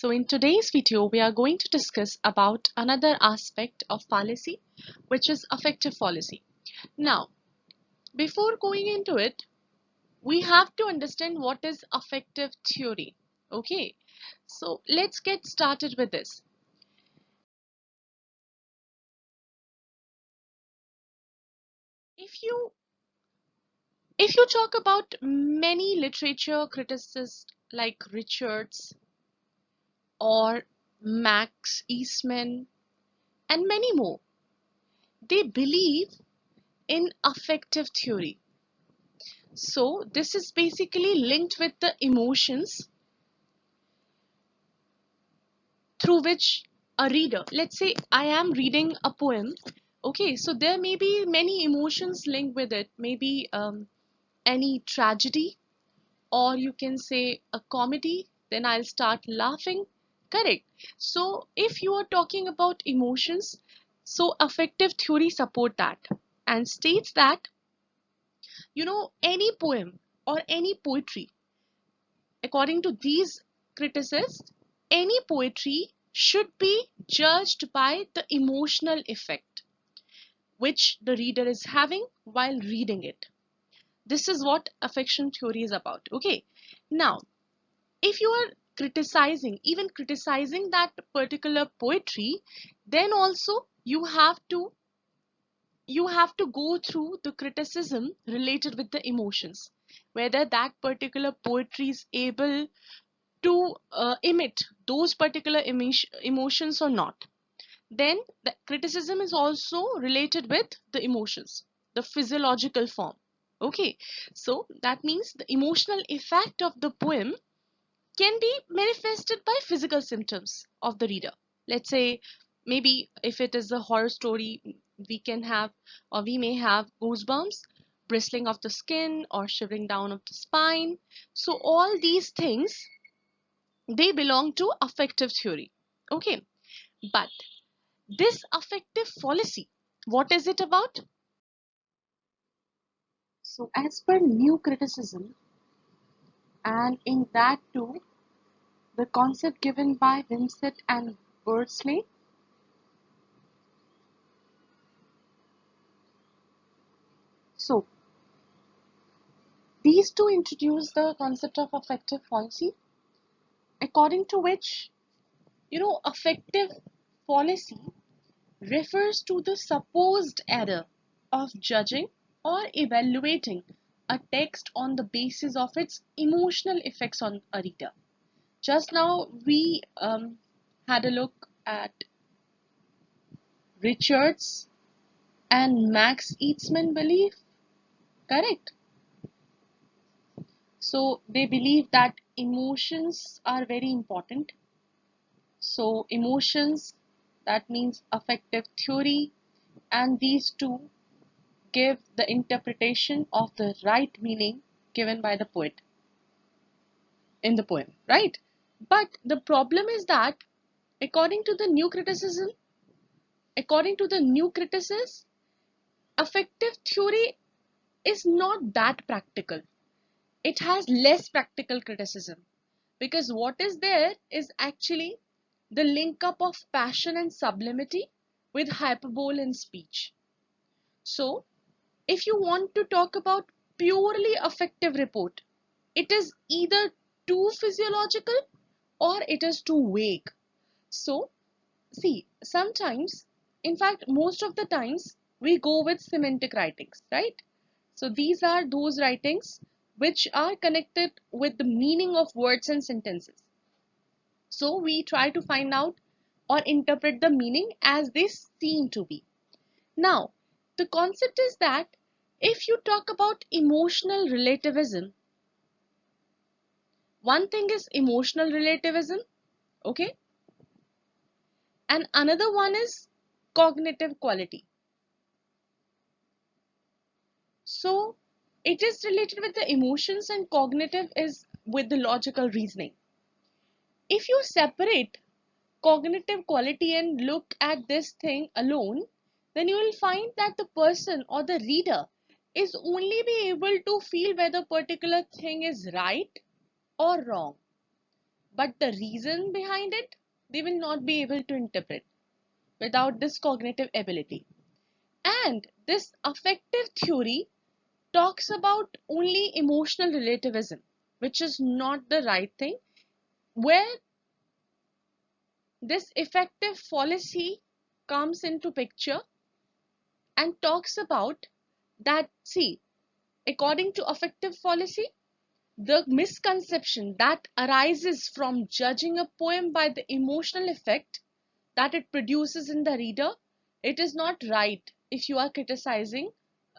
So in today's video, we are going to discuss about another aspect of fallacy, which is affective fallacy. Now, before going into it, we have to understand what is affective theory. Okay, so let's get started with this. If you if you talk about many literature criticists like Richards or Max Eastman and many more, they believe in affective theory. So this is basically linked with the emotions through which a reader, let's say I am reading a poem, okay, so there may be many emotions linked with it, maybe any tragedy, or you can say a comedy, then I'll start laughing, correct? So if you are talking about emotions, so affective theory support that and states that any poem or any poetry, according to these criticists, any poetry should be judged by the emotional effect which the reader is having while reading it. This is what affection theory is about. Okay. Now, if you are even criticizing that particular poetry, then also you have to go through the criticism related with the emotions, whether that particular poetry is able to emit those particular emotions or not. Then the criticism is also related with the emotions, the physiological form. Okay, so that means the emotional effect of the poem can be manifested by physical symptoms of the reader. Let's say maybe if it is a horror story, we can have or we may have goosebumps, bristling of the skin, or shivering down of the spine. So all these things, they belong to affective theory. Okay, but this affective fallacy, what is it about? So as per new criticism, and in that too the concept given by Vincent and Beardsley, so these two introduce the concept of affective fallacy, according to which affective fallacy refers to the supposed error of judging or evaluating a text on the basis of its emotional effects on a reader. Just now we had a look at Richards and Max Eastman belief, correct? So they believe that emotions are very important. So emotions, that means affective theory, and these two give the interpretation of the right meaning given by the poet in the poem, right? But the problem is that according to the new criticism, according to the new criticism, affective theory is not that practical. It has less practical criticism because what is there is actually the link up of passion and sublimity with hyperbole in speech. So if you want to talk about purely affective report, it is either too physiological or it is too vague. So see, sometimes, in fact most of the times, we go with semantic writings, right? So these are those writings which are connected with the meaning of words and sentences. So we try to find out or interpret the meaning as they seem to be. Now, the concept is that if you talk about emotional relativism, one thing is emotional relativism, okay, and another one is cognitive quality. So it is related with the emotions and cognitive is with the logical reasoning. If you separate cognitive quality and look at this thing alone, then you will find that the person or the reader is only be able to feel whether particular thing is right or wrong. but the reason behind it, they will not be able to interpret without this cognitive ability. And this affective theory talks about only emotional relativism, which is not the right thing, where this effective fallacy comes into picture and talks about that, see, according to affective fallacy, the misconception that arises from judging a poem by the emotional effect that it produces in the reader, it is not right if you are criticizing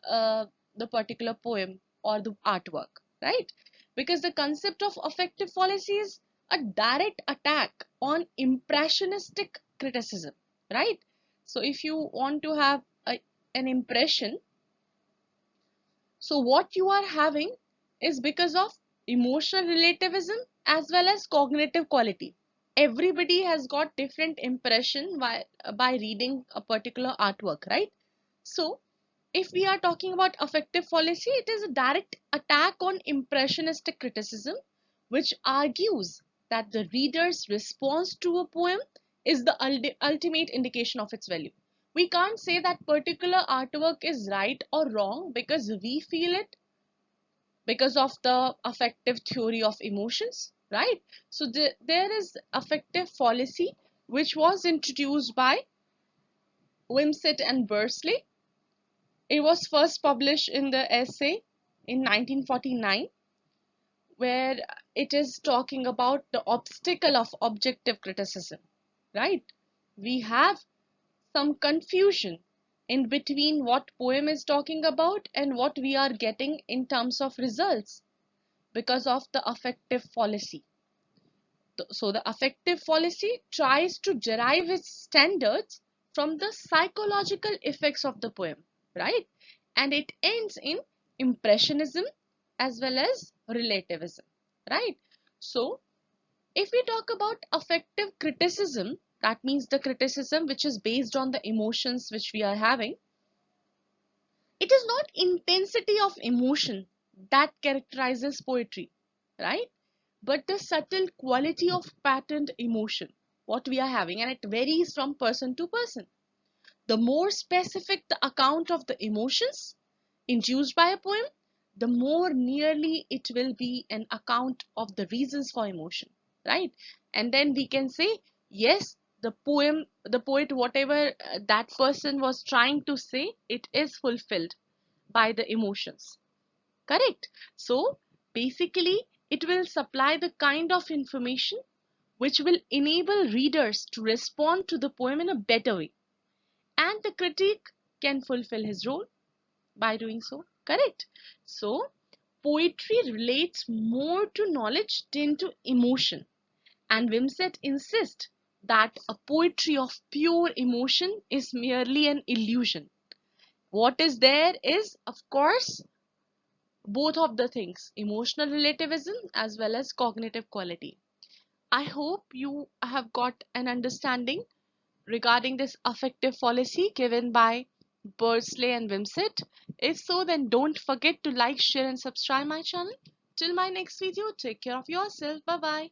uh, the particular poem or the artwork, right? Because the concept of affective fallacy is a direct attack on impressionistic criticism, right? So if you want to have an impression, so what you are having is because of emotional relativism as well as cognitive quality. Everybody has got different impression by reading a particular artwork, right? So if we are talking about affective fallacy, it is a direct attack on impressionistic criticism, which argues that the reader's response to a poem is the ultimate indication of its value. We can't say that particular artwork is right or wrong because we feel it, because of the affective theory of emotions, right? So there is affective fallacy which was introduced by Wimsatt and Bursley. It was first published in the essay in 1949, where it is talking about the obstacle of objective criticism, right? We have some confusion in between what poem is talking about and what we are getting in terms of results because of the affective fallacy. So the affective fallacy tries to derive its standards from the psychological effects of the poem, right? And it ends in impressionism as well as relativism, right? So if we talk about affective criticism, that means the criticism which is based on the emotions which we are having, it is not intensity of emotion that characterizes poetry, right? But the subtle quality of patterned emotion, what we are having, and it varies from person to person. The more specific the account of the emotions induced by a poem, the more nearly it will be an account of the reasons for emotion, right? And then we can say, yes, the poet, whatever that person was trying to say, it is fulfilled by the emotions, correct? So basically it will supply the kind of information which will enable readers to respond to the poem in a better way, and the critic can fulfill his role by doing so, correct? So poetry relates more to knowledge than to emotion, and Wimsatt insists that a poetry of pure emotion is merely an illusion. What is there is, of course, both of the things, emotional relativism as well as cognitive quality. I hope you have got an understanding regarding this affective fallacy given by Bursley and Wimsatt. If so, then don't forget to like, share, and subscribe my channel. Till my next video, take care of yourself. Bye bye.